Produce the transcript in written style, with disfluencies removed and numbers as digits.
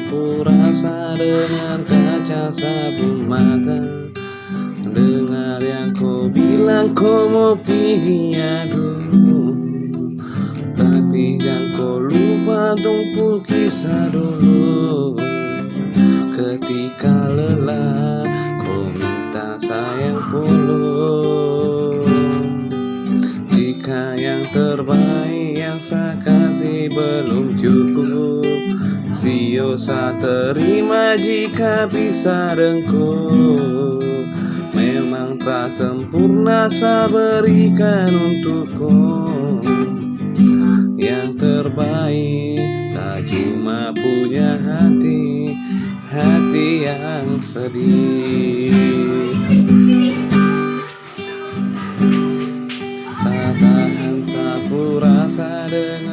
sapu rasa dengan kaca sabun mata. Dengar yang kau bilang kau mau pergi dulu, tapi yang kau lupa tumpul kisah dulu. Ketika lelah kau minta sayang pulang. Jika yang terbaik yang saya kasih belum cukup, sio saya terima jika bisa dengku. Memang tak sempurna saya berikan untukku. Yang terbaik tak cuma punya hati yang sedih. Saya tahan sapu rasa dengan